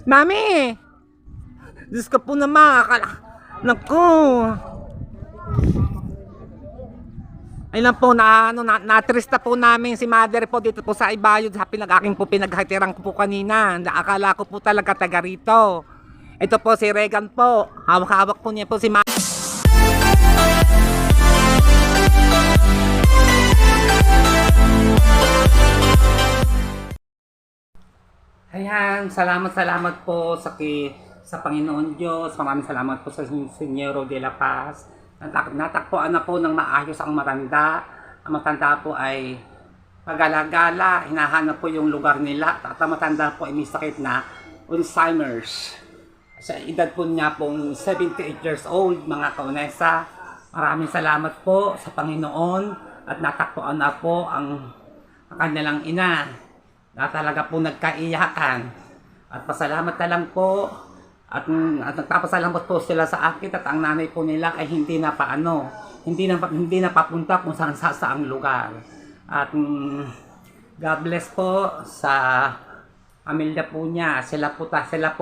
Mami! Diyos ka po naman. Naku. Ayun po, natrista po namin si mother po dito po sa Ibayod sa aking po pinaghatirang ko po kanina. Akala ko po talaga taga rito. Ito po si Regan po. Hawak-hawak po niya po si mother. Ayan, salamat po sa Panginoon Diyos. Maraming salamat po sa Senyero de la Paz. Natakpuan na po ng maayos ang matanda. Ang matanda po ay pagala-gala, hinahanap po yung lugar nila. At ang matanda po ay may sakit na Alzheimer's. Sa edad po niya pong 78 years old, mga kaunesa. Maraming salamat po sa Panginoon at natakpuan na po ang kanilang ina na talaga po nagkaiyakan. At pasalamat na lang po at nagpapasalamat po sila sa akin at ang nanay po nila ay hindi na papunta kung saan saang lugar. At God bless po sa pamilya po niya. Sila po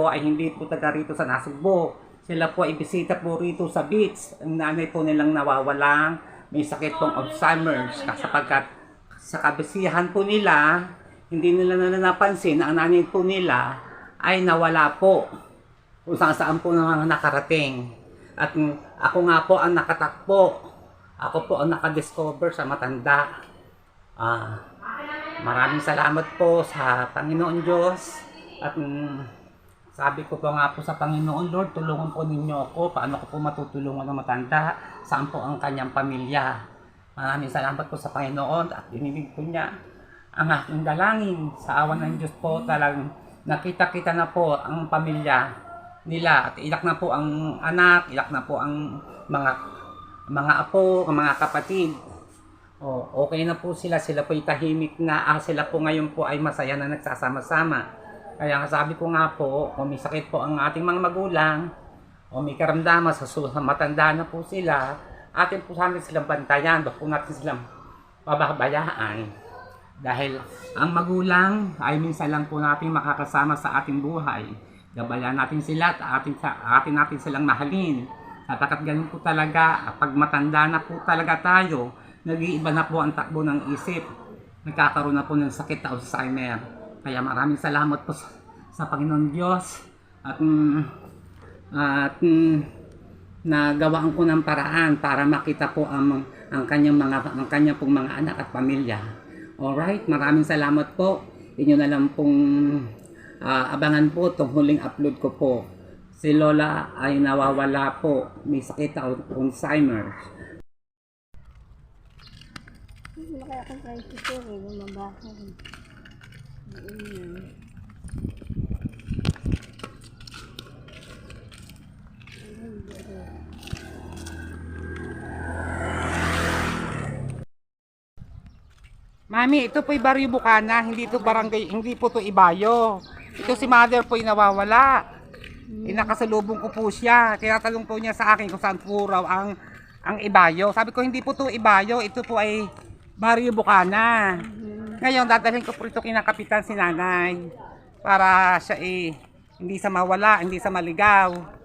ay hindi po taga rito sa Nasugbo. Sila po ay bisita po rito sa beach. Ang nanay po nilang nawawalang may sakit pong Alzheimer's sapagkat sa kabisihan po nila hindi nila napansin na ang nanay po nila ay nawala po kung saan po naman nakarating. At ako nga po ang nakatakbo. Ako po ang nakadiscover sa matanda. Maraming salamat po sa Panginoon Diyos. At sabi ko po nga po sa Panginoon, Lord, tulungan po ninyo ako. Paano ko po matutulungan ng matanda? Saan po ang kanyang pamilya? Maraming salamat po sa Panginoon at dininig po niya ang aking dalangin. Sa awan ng Diyos po talagang nakita-kita na po ang pamilya nila at ilak na po ang anak, ilak na po ang mga apo, ang mga kapatid. Okay na po sila po ay tahimik na. Sila po ngayon po ay masaya na nagsasama-sama. Kaya sabi ko nga po, kung may sakit po ang ating mga magulang o may karamdaman sa matanda na po sila, atin po sa amin silang bantayan, baka po natin silang pababayaan. Dahil ang magulang ay minsan lang po natin makakasama sa ating buhay. Gabayan natin sila at atin natin silang mahalin. Sapagkat ganun po talaga, pag matanda na po talaga tayo, nag-iiba na po ang takbo ng isip. Nagkakaroon na po ng sakit na Alzheimer. Kaya maraming salamat po sa Panginoon Diyos at nagawaan ko ng paraan para makita po ang kanyang pong mga anak at pamilya. Alright, maraming salamat po. Inyo na lang pong abangan po itong huling upload ko po. Si Lola ay nawawala po. May sakit na Alzheimer. Wala kaya akong try si Sir, lumabasa rin. Mami, ito po'y Barrio Bukana, hindi ito barangay, hindi po ito Ibayo. Ito si mother po'y nawawala. Nakasalubong ko po siya. Tinatanong po niya sa akin kung saan po raw ang Ibayo. Sabi ko, hindi po ito Ibayo, ito po ay Barrio Bukana. Ngayon, dadalhin ko po ito kinakapitan si nanay para siya hindi sa mawala, hindi sa maligaw.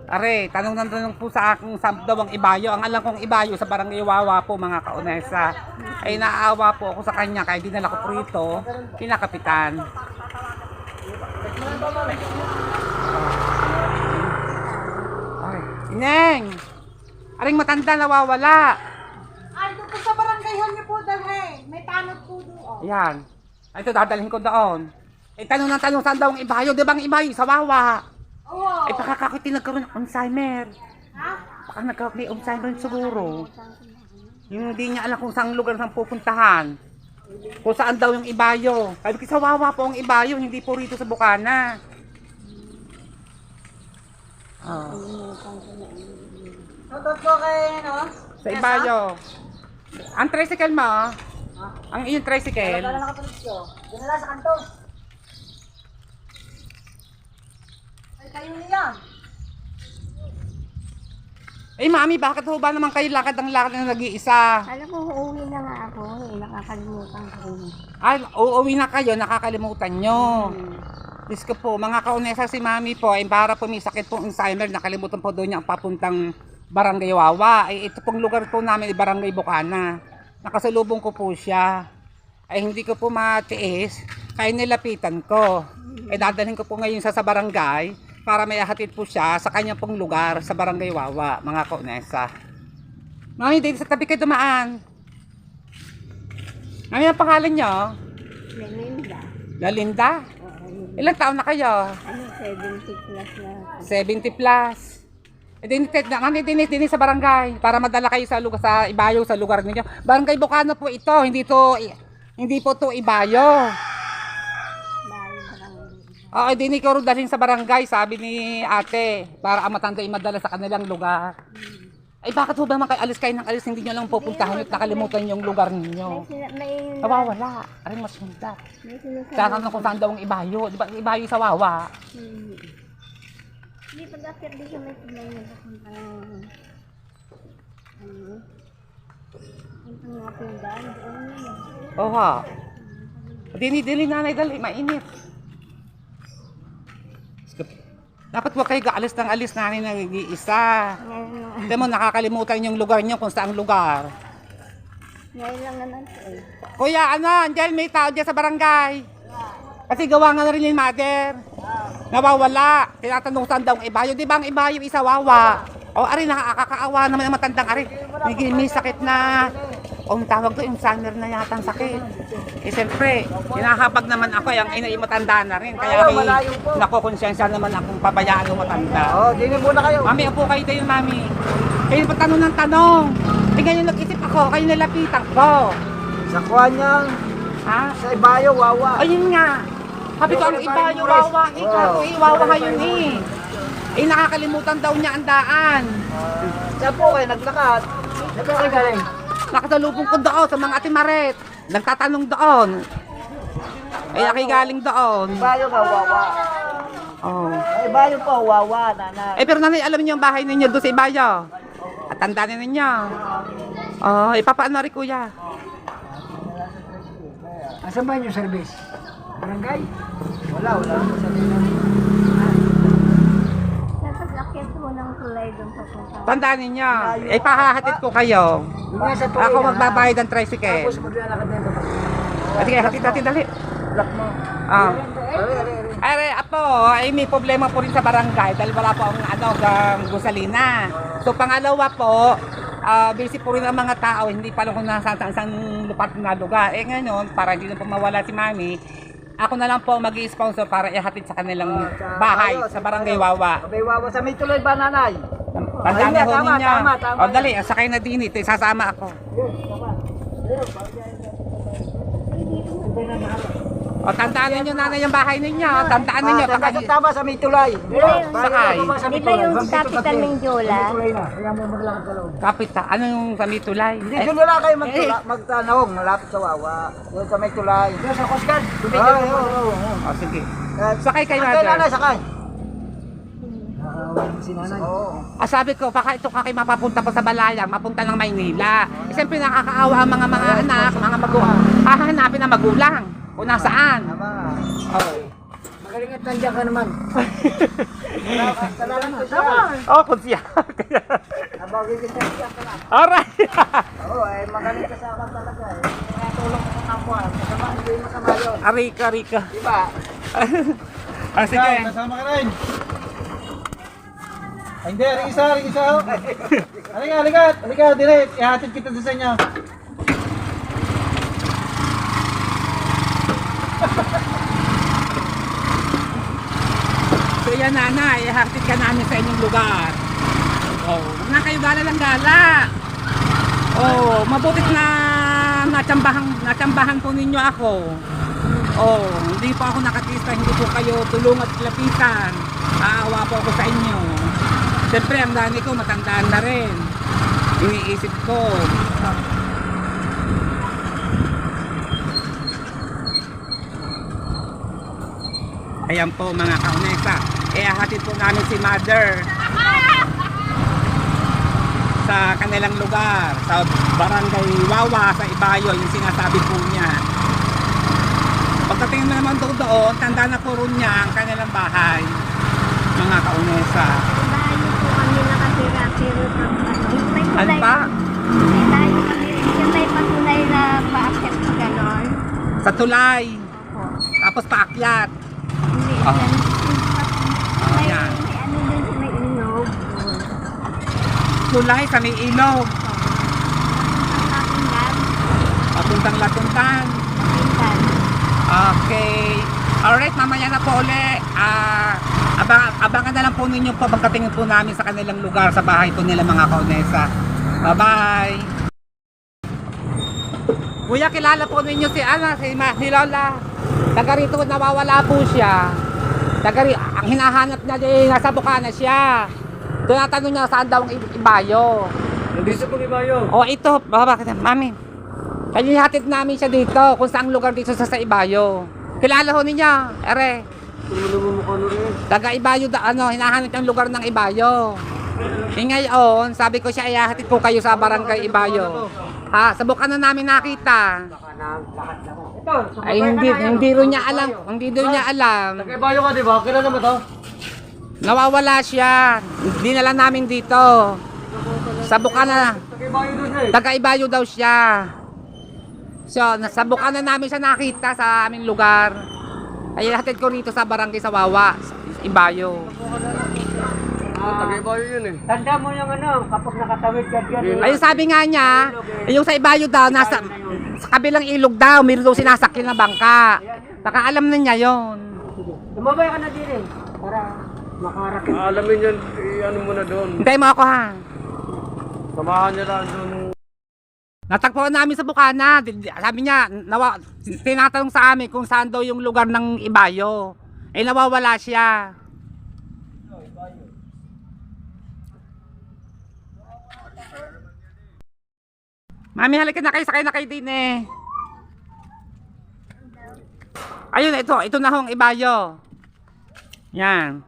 Are, tanong po sa akin saan daw ang Ibayo. Ang alam kong Ibayo sa Barangay Wawa po, mga kaunesa. Ay naaawa po ako sa kanya kaya dinala ko po rito kinakapitan. Ay, Ineng! Aring matanda nawawala. Ay, doon po sa barangay hall niyo po dalhin. May tanod po doon. Ayan. Ay, ito dadalhin ko doon. Tanong saan daw ang Ibayo. Di ba ang Ibayo sa Wawa? Oo. Ay, pakakakoy nagkaroon ng Alzheimer. Ha? Baka nagkaroon may Alzheimer siguro. Yung hindi niya alam kung saan lugar saan pupuntahan. Kung saan daw yung Ibayo. Sabi ko, sa Wawa po ang Ibayo, hindi po rito sa Bukana. Shoutout po kay, Sa Ibayo. Ang tricycle mo, ang iyong tricycle. Wala nakatulis ko. Dinala sa kanto. Ay, kayo niya. Eh, mami, bakit ho ba naman kayo lakad ang lakad na nag-iisa? Alam ko, uuwi na nga ako. Nakakalimutan ko rin. Ay, uuwi na kayo, nakakalimutan nyo. Hmm. Diyos ko po, mga kaunesa, si mami po, ay para po may sakit pong Alzheimer, nakalimutan po doon niya ang papuntang Barangay Wawa. Ay, ito pong lugar po namin, Barangay Bukana. Nakasalubong ko po siya. Ay, hindi ko po matiis, kaya nilapitan ko. Ay, dadalhin ko po ngayon sa barangay, para may hatid po siya sa kanyang pong lugar sa Barangay Wawa, mga kaunesa. Mami, dito sa tabi kayo dumaan. Mami, ang pangalan nyo? Melinda. Lalinda? Ilang taon na kayo? 70 plus na. 70 plus. E din sa barangay para madala kayo sa lugar sa Ibayo sa lugar ninyo. Barangay Bukana po ito, hindi po to Ibayo. Oo, din ko rin dalhin sa barangay, sabi ni ate, para ang matanda ay madala sa kanilang lugar. Ay bakit ho ba man kayo alis kayo ng alis, hindi nyo lang pupuntahan at nakalimutan yung lugar ninyo? May Nawawala, aring mas munda. sinasabi. Saan kung saan daw ang Ibayo, di ba Ibayo sa Wawa? Hindi pag-akit din kami may napunta ng ang mga pindahan. Oo ha. Dili nanay, dali, mainit. Dapat wag kayo alis ng alis nanay na nag-iisa. Hindi mo nakakalimutan yung lugar nyo kung saang lugar. Ngayon lang naman po eh. Kuya, andyan may tao dyan sa barangay. Kasi gawa nga na rin yung mother. Nawawala. Tinatanong saan daw ang Ibayo. Di ba ang Ibayo isa Wawa? O, ari, nakakaawa naman ang matandang ari. May sakit na. O, ang tawag to, yung Alzheimer na yata ang sakit. Eh, siyempre, hinahapag naman ako, yung ina matanda na rin. Kaya nakukonsensya naman akong pabayaan ng matanda. Oh, dinin muna kayo. Mami, upo kayo tayo, mami. Kayo pa tanong ng tanong. Eh, ngayon nag-isip ako, kayo nilapitan ko. Sa kuha niyang, Ha? sa Ibayo, Wawa. Ayun nga. Sabi ko, ang Ibayo, Wawa. Ikaw, Wawa ngayon eh. Eh, nakakalimutan daw niya ang daan. Saan po kayo naglakad? Saan po kayo galing? Nakasalubong ko doon sa mga atimaret. Nagtatanong doon. Ay, galing doon. Ibayo ka, Wawa. Oh. Sa Ibayo po, Wawa, nanay. Eh, pero nanay, alam niyo yung bahay ninyo doon sa Ibayo. At tandaan ninyo. Oh, ipapaano rin kuya. Asan ba yung service? Barangay? Wala mo sa Dapat akit mo ng tulay doon papunta. Tandaan ninyo. Eh, pahahatid ko kayo. sa tuloy Ako na, magbabayad ng tricycle. Tapos maglalakad na ito. At sige, hatid, dali. Block mo. Ah. Ari. Ay, apo, ay may problema po rin sa barangay dahil wala po ang gusalina. So, pangalawa po, busy po rin ang mga tao, hindi pa lang kung nasa saan lupat na lugar. Eh ngayon, para hindi na po mawala si Mami, ako na lang po mag-i-sponsor para ihatid sa kanilang bahay sa Barangay Wawa. Abay, Wawa. Sa may tuloy ba, nanay? Tandaan niyo ho Tama, ninyo. tama. O dali, sakay na din ito, sasama ako. O tandaan ninyo nanay yung bahay ninyo. Tandaan ninyo. Tama sa may tulay. Sakay. Di ba yung capital ng Jola? Tulay na. Kaya mo maglakad ka lang. Kapita, ano yung sa may tulay? Hindi, doon na lang kayo magtanong. Malapit sa Wawa. Doon sa may tulay. Doon sa Coast Guard. O sige. Sakay kayo, Sakay, nanay, mother. sakay. Si nanay. Oo. Sabi ko, baka ito kayo mapapunta pa sa Balayang, mapunta ng Maynila. Eh, siyempre nakakaawa ang mga anak, mga magulang. Hahanapin ang magulang kung nasaan. Tama. Oh. Magaling at nandiyan ka naman. Salamat ko siya. Oh, kung siya. Nabagay kita siya ka lang. Alright. Oo, magaling ka sa akin talaga. Kaya tulong ko sa kapwa. Masama, hindi masama yun. Arika. Diba? Sige. Kasama ka rin. Ay, hindi, ring isa. Halika, direct. Ihatid kita sa inyo. So yan nanay, ihatid ka namin sa inyong lugar. Oh, huwag na kayo gala lang gala. Oh, mabutit na natsambahan po ninyo ako. Oh, hindi po ako nakatista, hindi po kayo tulong at lapitan. Aawa po ako sa inyo. Siyempre, ang dani ko matandaan na rin. Iniisip ko. Ayan po mga kaunesa. Hatid po namin si Mother. sa kanilang lugar, sa barangay Wawa, sa Ibayo, yung sinasabi po niya. Pagdating mo naman doon, tanda na po rin niya ang kanilang bahay, mga kaunesa. Bahay po kami nakatira, pero may Ano tulay. pa? May tayo kami, yung may patunay na paakyat pa gano'n. Sa tulay, Opo. tapos paakyat. Hindi, Ah. yan. May, Yan. may ano dun sa may inog. Tulay sa may ilog, Pakinggan. papuntang Latuntan. Pakinggan. Okay. Alright, mamaya na po uli. Abangan na lang po ninyo po pagkatingin po namin sa kanilang lugar, sa bahay po nila mga kaunesa. Bye-bye. Kuya, kilala po ninyo si si Lola. Taga rito nawawala po siya. Ang hinahanap niya nasa Bukana siya. Tinatanong niya saan daw ang Ibayo. Nandito po Ibayo. O ito, bakit? Mami. Kaya ihatid namin siya dito kung saang lugar dito sa Ibayo. Kilala ho niya, ere. Tumulong mo rin. Taga Ibayo, hinahanap niyang lugar ng Ibayo. Ngayon, sabi ko siya, ihatid ko kayo sa barangay Ibayo. Ha, sa Bukana namin nakita. Ay, hindi rin niya alam. Hindi rin niya alam. Ibayo ka, di ba? Kilala mo to? Nawawala siya. Dinala namin dito. Sa Bukana. Ibayo doon siya eh. Taga Ibayo daw siya. So, sa Bukana namin siya nakita sa aming lugar. Ay, hatid ko rito sa barangay sa Wawa, sa Ibayo. Taga-Ibayo yun eh. Tanda mo yung ano, kapag nakatawid ka dyan. Ayun, sabi nga niya, yung sa Ibayo daw, sa kabilang ilog daw, mayroon daw sinasakyan na bangka. Baka alam na niya yon. Lumabay ka na din eh. Para makarakit. Alamin yan, ano mo na doon. Hintayin mo ako ha. Samahan niya lang doon. Natagpuan namin sa Bukana. Sabi niya, tinatanong sa amin kung saan daw yung lugar ng Ibayo. Eh, nawawala siya. Mami, halika na kayo, sakay na kayo din eh. Ayun, ito na hong Ibayo. Yan.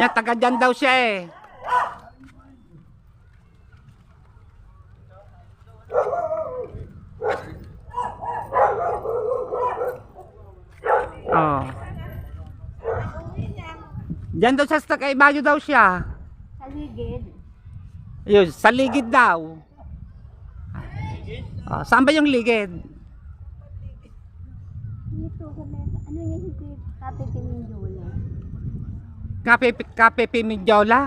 Yan, taga dyan daw siya eh. Oh. Diyan daw sa taga Ibayo daw siya. Sa ligid. Ayun, sa ligid daw. Oh, saan ba yung ligid? Dito kami, ano yung hindi kape pinindula? Kape Mindiola?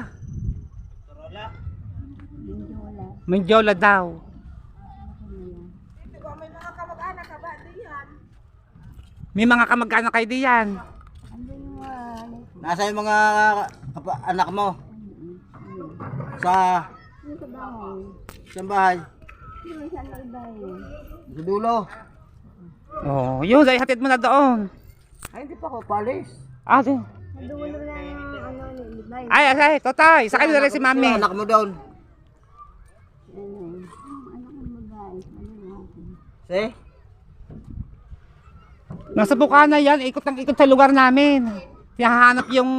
Pindula. Mindiola daw. May mga kamag-anak ka ba? Diyan. May mga kamag-anak kayo diyan. Ano yung Nasa yung mga anak mo? Sa yung sa bahay? isang bahay? Yung sa iba yun. Sa dulo? Oh, yun, ay hatid mo na doon. Ay, hindi pa ako palis. Ah, din. Sa dulo na yung ano ni iba yun. Ay, totay, sakay na rin si mami. Anak mo doon? Ano? Anak ng babae. Ano natin? See? Nasa Bukana yan, ikot ng ikot sa lugar namin. Hinahanap yung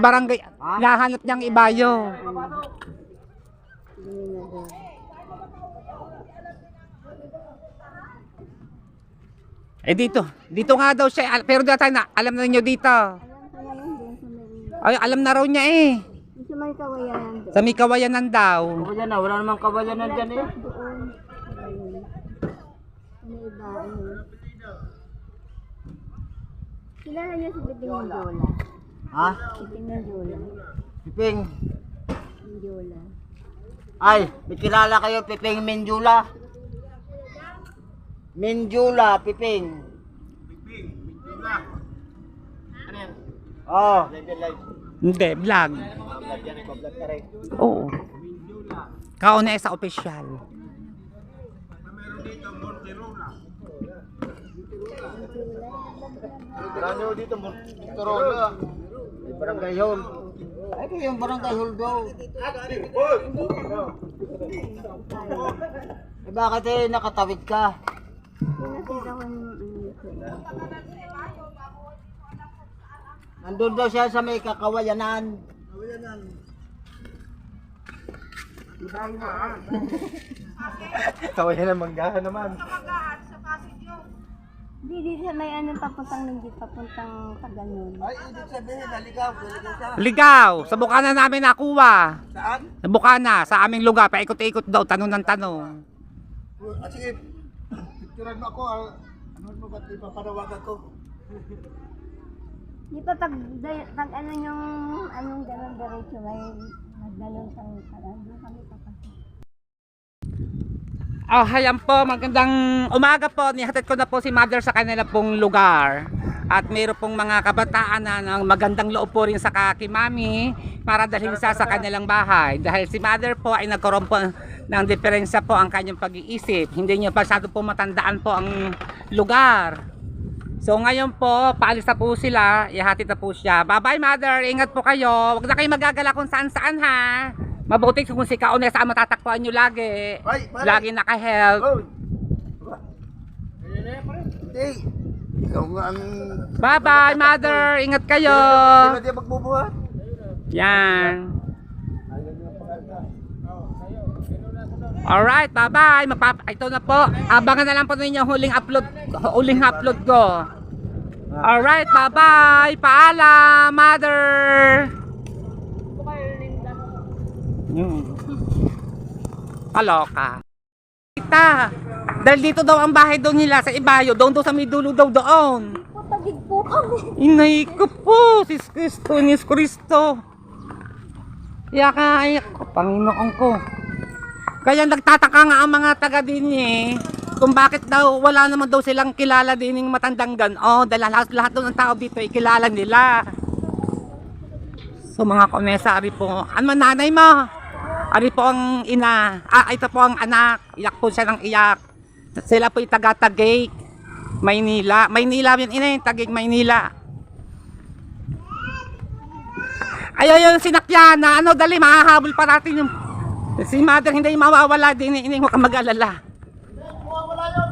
barangay, hinahanap niyang Ibayo. Eh dito nga daw siya, pero dito na, alam na niyo dito. Alam ko na yun din sa may... Ay, alam na raw niya eh. Yung sa may kawayan doon. Sa may kawayanan daw. Kabayan na, wala namang kabayan na dyan eh. Doon. Ayun. Ano iba? Ano? Kilala niyo si Piping Mindiola? Ha? Piping Mindiola. Piping. Mindiola. Ay, may kilala kayo, Piping Mindiola. Mindiola, Piping. Oh. Hindi, vlog. Oo. Kauna sa opisyal. Marami ko dito, Torona. May barangay hall. Ay, ito yung barangay hall daw. Eh, bakit eh, nakatawid ka? Yung nakita ko yung Nandun daw siya sa may kakawayanan. Kawin na manggahan naman. Hindi, dito sa may anong papuntang hindi papuntang Taganon. Ay, ibig sabihin, naligaw. Naligaw siya. Ligaw, sa bukana namin nakuha. Saan? Sa bukana, sa aming lugar, paikot-ikot daw, tanong ng tanong. Sige, picturean mo ako. Ano mo ba't ipapanawagan ko? Di pa pag ano yung anong gano'n diretso may magdalon sa kanan. Doon kami papasok. Oh, hayan po, magandang umaga po. Nihatid ko na po si Mother sa kanila pong lugar. At mayroon pong mga kabataan na ng magandang loob po rin sa kakimami para dalhin sa kanilang bahay. Dahil si Mother po ay nagkaroon po ng diferensya po ang kanyang pag-iisip. Hindi niya masyado po matandaan po ang lugar. So ngayon po, paalis na po sila, ihatid na po siya. Bye-bye Mother, ingat po kayo. Huwag na kayo magagala kung saan-saan ha. Mabuti kung si Kaonesa ang matatakpuan nyo lagi. Ay, pare. Lagi naka-help. Oh! Hindi. Ikaw nga ang... Bye-bye Mother, ingat kayo. Sino di magbubuhat? Yan. Alright, bye-bye. Ito na po. Abangan na lang po ninyo huling upload ko. Alright, bye-bye. Paalam, Mother. Kaloka. Kita. Dahil dito daw ang bahay daw nila sa Ibayo. Doon sa may dulo daw doon. Patagig po kami. Inay ko po, sis Kristo, nis Kristo. Iyak ko, Panginoon ko. Kaya nagtataka nga ang mga taga din kung bakit daw wala naman daw silang kilala din ng matandang gano'n. Dahil lahat daw ng tao dito ay kilala nila. So mga konesa, ari po, ano nanay mo? Ari po ang ina. Ito po ang anak. Iyak po siya ng iyak. Sila po yung taga-Taguig, Maynila. Maynila yun ina yung Taguig, Maynila. Ayaw yung sinakyan na ano, dali, mahahabol pa natin yung si Mother, hindi mawawala din, hindi mo ka mag-alala.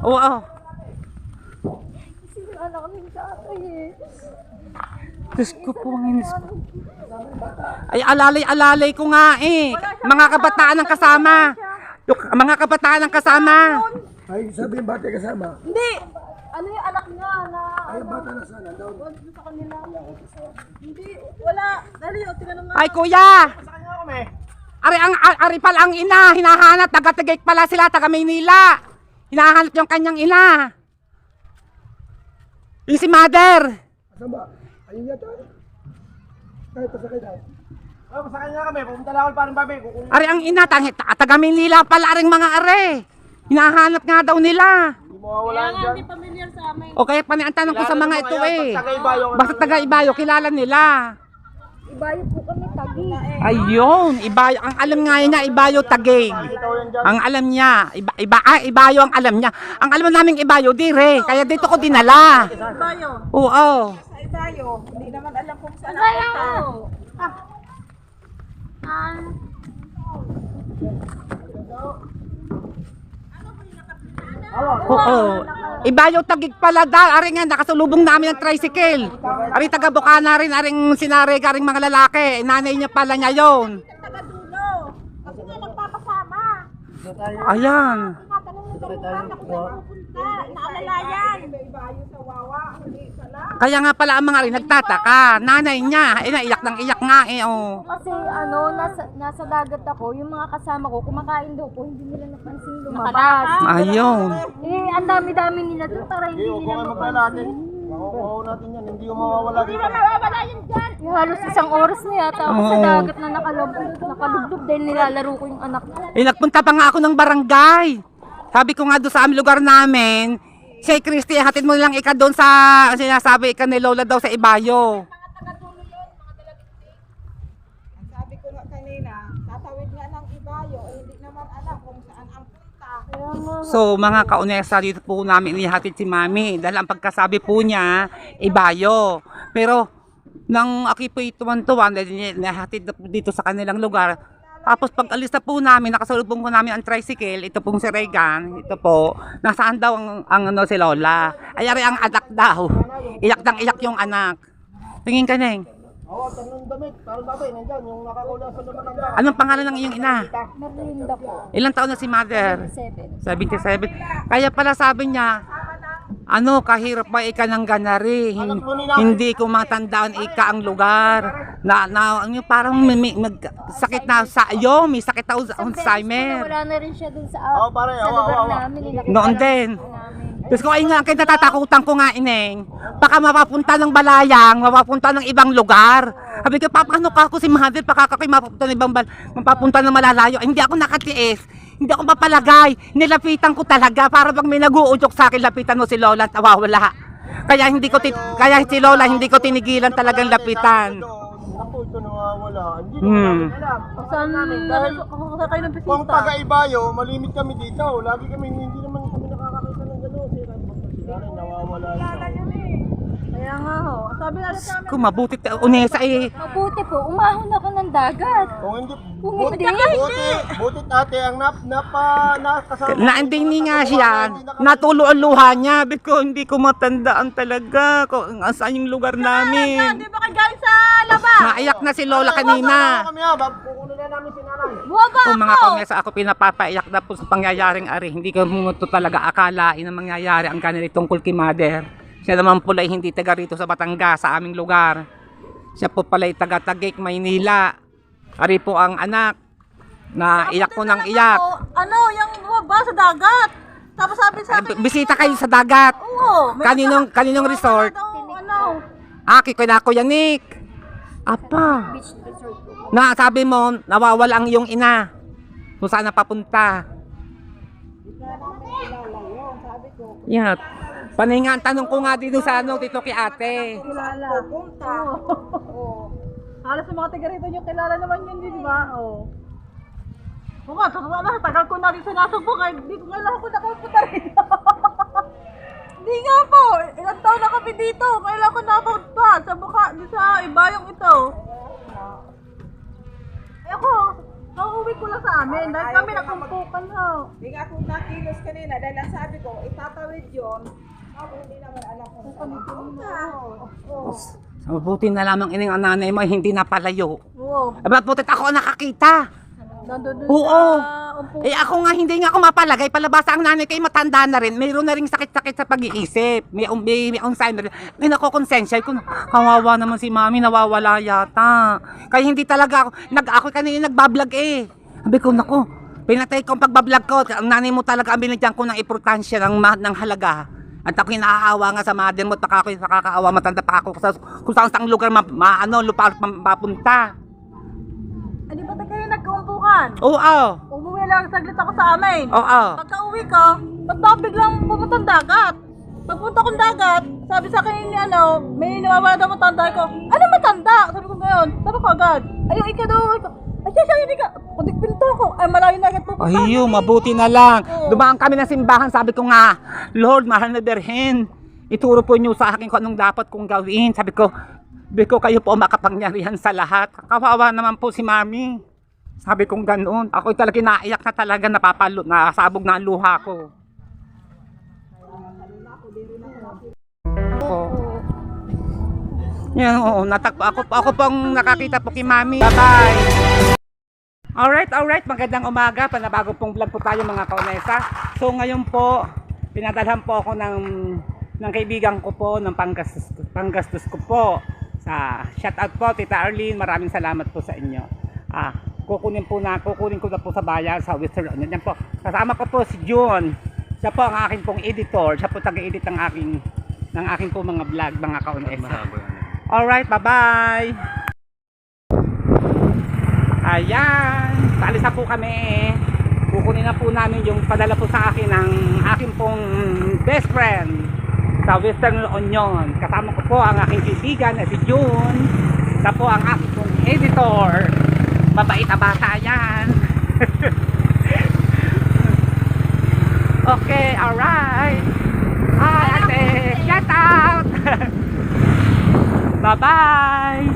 Oo. Kasi wala kaming tatay eh. Diyos ko po, inis ko. Ay, alalay ko nga eh. Mga kabataan ang kasama. Mga kabataan ang kasama. Ay, sabihin bate kasama. Hindi! Ano yung anak niya na... Ay, bata na sana daw. Sa kanila. Hindi, wala. Dali, o, tinanong nga. Ay, kuya. Ari pala ang ina. Hinahanap. Taga-Taguig pala sila. Taga Maynila. Hinahanap yung kanyang ina. Yung si Mother. Saan ba? Ayun yata. Ay, pasakay daw. Oh, pasakay nga kami. Pumunta lang ako parang babi. Ari ang ina. Taga Maynila pala aring mga are. Hinahanap nga daw nila. Hindi mo mawawala yan dyan. Hindi familiar sa amin. O kaya ang tanong ko sa mga ito eh. Taga-Ibayo. Basta taga-Ibayo, kilala nila. Ibayo po kami Taguig. Ayun, Ibayo. Ang alam nga niya, Ibayo Taguig. Ang alam niya, Ibayo ang alam niya. Ang alam namin Ibayo, dire. Kaya dito ko dinala. Ibayo. Oo. Sa Ibayo. Hindi naman alam kung saan Ibayo! punta. Oo. Ibayo Taguig pala daw. Ari nga, nakasulubong namin ng tricycle. Ari taga Bukana rin, aring sinareg, aring mga lalaki. Nanay niya pala niya yon. Taga-dulo. Kasi nga nagpapasama. Ayan. Tatanong ng kamukha kung saan pupunta. Naalalayan. Ibayo sa Wawa. Hindi pala. Kaya nga pala ang mga rin nagtataka. Nanay niya, naiyak ng iyak nga eh. Oh. Kasi ano, nasa dagat ako, yung mga kasama ko, kumakain daw po, hindi nila napansin lumabas. Ayun. Eh, ang dami-dami nila doon para hindi nila mapansin. Makukuha natin yan. Hindi yung mawawala dito. Mawawala yun dyan. Yung halos isang oras na yata ako sa Oo. dagat na nakalublob dahil nilalaro ko yung anak ko. Nagpunta pa nga ako ng barangay. Sabi ko nga doon sa aming lugar namin, si Christy, hatid mo lang ika doon sa, sinasabi ika ni Lola daw sa Ibayo. Sabi ko nga kanina, tatawid nga ng Ibayo, eh, hindi naman alam kung saan ang punta. So mga kaunesa, dito po namin inihatid si Mami. Dahil ang pagkasabi po niya, Ibayo. Pero, nang aki po tuwan-tuwan, dahil inihatid na po dito sa kanilang lugar, tapos pag alis na po namin, nakasalubong po namin ang tricycle, ito pong si Regan, ito po, nasaan daw ang ano, si Lola. Ay, ari ang anak daw. Iyak yung anak. Tingin ka, Neng. Oo, tanong damit. Parang babay, nandyan. Yung nakakula sa lumatanda. Anong pangalan ng iyong ina? Merlinda po. Ilang taon na si mother? 7. 77. Kaya pala sabi niya, ano, kahirap ba ika ng ganari? Hindi ko matandaan ika ang lugar. Ano, parang sakit na sa iyo, may sakit na Alzheimer. Wala na rin siya dun sa, Oo, pare. sa lugar namin. Noon din. Tapos ko ay nga, kaya natatakutan ko nga ineng. Baka mapapunta ng balayang, mapapunta ng ibang lugar. Sabi ko, paano ka ako si mother, pakakakoy mapapunta ng ibang mapapunta ng malalayo. Ay, hindi ako nakatiis. Hindi ako mapalagay. Nilapitan ko talaga para bang may nag-uudyok sa akin, lapitan mo si Lola at nawawala. Kaya hindi ko kaya si Lola hindi ko tinigilan talagang lapitan. Ako, ito nawawala. Hindi Hmm. naman alam. Saan Dahil kayo ng kung taga-Ibayo, malimit kami dito. Lagi kami, hindi naman kami nakakakita ng gano'n. Sila rin nawawala. Kaya nga ho. Sabi nga sa amin, Kung mabuti unesa eh. Mabuti po, umahon ako ng dagat. Kung hindi, Kung buti, hindi. buti ate ang nakasama. Naandini nga siya, natulo ang luha niya. Biko, hindi ko matandaan talaga kung saan yung lugar namin. di ba kayo galing sa labas? Naiyak na si Lola kanina. Kami ha, kukunin na namin si nanay. Buwaba Kung mga kaunesa ako pinapapaiyak na po sa pangyayaring ari. Hindi ko muto talaga akalain ang mangyayari ang kanila tungkol kay mother. Siya naman pala ay hindi taga rito sa Batangas, sa aming lugar. Siya po pala ay taga Taguig, Maynila. Ari po ang anak na iyak ko ng iyak. Ano, yung buwaba sa dagat. Tapos sabi sa akin, Bisita kayo sa dagat. oo. Kaninong resort? Ano? Kikoy na Kuya Nick. Apa. Beach resort po. Na sabi mo, nawawala ang iyong ina. Kung saan napapunta. Yeah. Paningan, tanong ko nga dito sa dito kay ate. Kilala. Pupunta. Oo. Halos sa mga taga rito nyo, kilala naman yun, di ba? Oo. Oo nga, tagal ko na rin sinasubok, kaya di ko kailangan ko nakapunta rito. Hindi nga po, ilang taon na kami dito, kailangan ko nakapunta sa mukha, di sa ibayong ito. Eh ako, nauwi ko lang sa amin, dahil kami nakumpukan na. Hindi nga akong nakilos kanina dahil ang sabi ko, itatawid yun. Ako hindi naman alam kung saan mapunta. Oo. Mabuti na lamang ining ang nanay mo hindi napalayo. Oo, Ba't putit ako ang nakakita? nandun dun Oo. sa umpukan. Eh ako nga hindi nga ako mapalagay. Palabasa ang nanay kay matanda na rin. Mayroon na rin sakit-sakit sa pag-iisip. May Alzheimer. May nakokonsensya ko. Kawawa naman si mami. Nawawala yata. Kaya hindi talaga ako. Ako kanina nagbablog eh. Sabi ko, naku. Pinatay ko ang pagbablog ko. Ang nanay mo talaga ang binigyan ko ng importansya ng halaga. At ako inaawa nga sa mother mo. Taka ako nakakaawa. Matanda pa ako kung saan lugar mapunta. Di ba kayo nagkumpukan? Oo. Umuwi lang saglit ako sa amin. Oo. Pagka uwi ko, ba't ba biglang pumunta ng dagat? Pagpunta kong dagat, sabi sa akin ni may nawawala daw matanda ko. Ano matanda? Sabi ko ngayon, sabi ko agad. Ayun, ikaw daw. Ay, siya, hindi ka. Pinto ko. Ay, malayo na agad pupunta. Ayo, mabuti na lang. Dumaan kami ng simbahan, sabi ko nga, Lord, mahal na Birhen, ituro po niyo sa akin kung anong dapat kong gawin. Sabi ko, kayo po makapangyarihan sa lahat. Kawawa naman po si Mami. Sabi kong ganoon. Ako talaga naiyak na talaga, nasabog na ang luha ko. Yan, oo, ako pong nakakita po kay Mami. Bye-bye! Alright, magandang umaga. Panabago pong vlog po tayo mga kaunesa. So ngayon po, pinadalhan po ako ng kaibigan ko po, ng panggastos ko po. Shout out po, Tita Arlene, maraming salamat po sa inyo. Kukunin ko na po sa bayan sa Western Union. Yan po. Kasama ko po si June. Siya po ang aking pong editor. Siya po taga-edit ng aking po mga vlog, mga kaunesa. Alright, bye-bye! Ayan, alis na po kami. Kukunin na po namin yung padala po sa akin ng aking pong best friend sa Western Union. Kasama ko po ang aking kaibigan na si June. Siya po ang aking pong editor. Mabait na bata yan. Okay, alright. Hi, ate. Shout out. Bye-bye.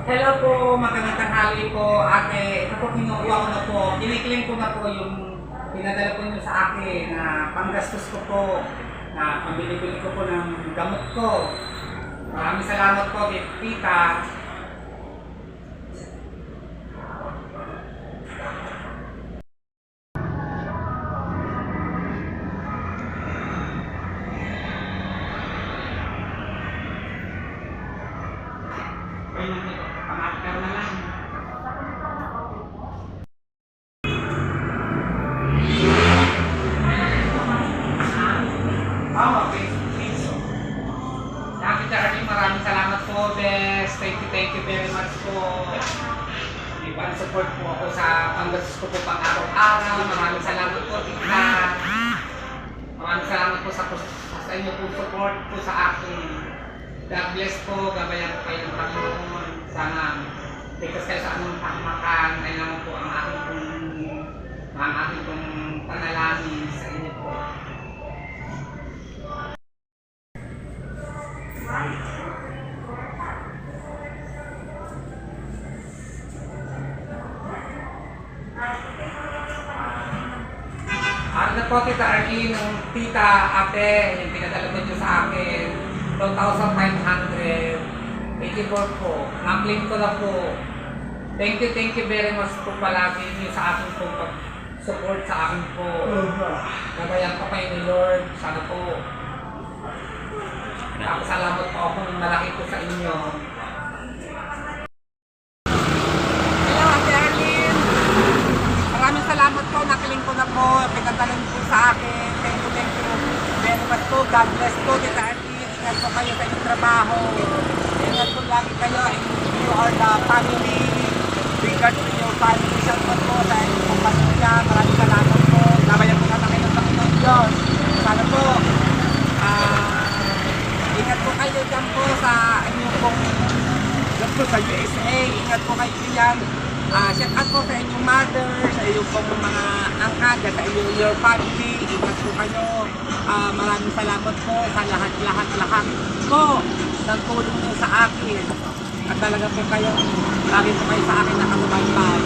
Hello po, magandang tanghali po, ate. Ito po kinukuha ko na po. Kiniklaim ko na po yung pinadala po nyo sa akin na panggastos ko po, na pambili-bili ko po ng gamot ko. Maraming salamat po, tita. Pang-after na lang. Okay. Happy Darling, maraming salamat po, Bes. Thank you very much po. Ipan-support po ako sa panggastos ko po pang araw-araw. Maraming salamat po, tita. Maraming salamat po sa inyo po support po sa akin. God bless po, gabayan po kayo ng Panginoon. Sana ligtas kayo sa anong pakmakan. Ayun naman po ang aking pong panalangin sa inyo po. Ano na po, Tita Arlene, ng tita, ate, yung pinadala ko nyo sa akin, 2,584 po. Na-claim ko na po. Thank you very much po palagi nyo sa akin po pag-support sa akin po. Gabayan pa kayo ni Lord. Sana po. Nakasalamat po ako ng malaki po sa inyo. Hello, Ate Arlene. Maraming salamat po. Nakiling ko na po. Pinatalan po sa akin. Thank you very much po. God bless po, Tita Arlene. Ingat po kayo sa inyong trabaho. Ingat po lagi kayo. You are the family. Regard to your family. Shout out po sa inyong pamilya. Maraming salamat po. Gabayan po natin kayo ng Panginoon Diyos. Sana po. Ingat po kayo dyan po sa inyong pong dyan po sa USA. Ingat po kayo dyan. Shout out po sa inyong mother, sa inyong pong mga angkat, sa inyong your family. Ingat po kayo. Maraming salamat po sa lahat po ng tulong niyo sa akin. At talaga po kayo, lagi po kayo sa akin nakasubaybay.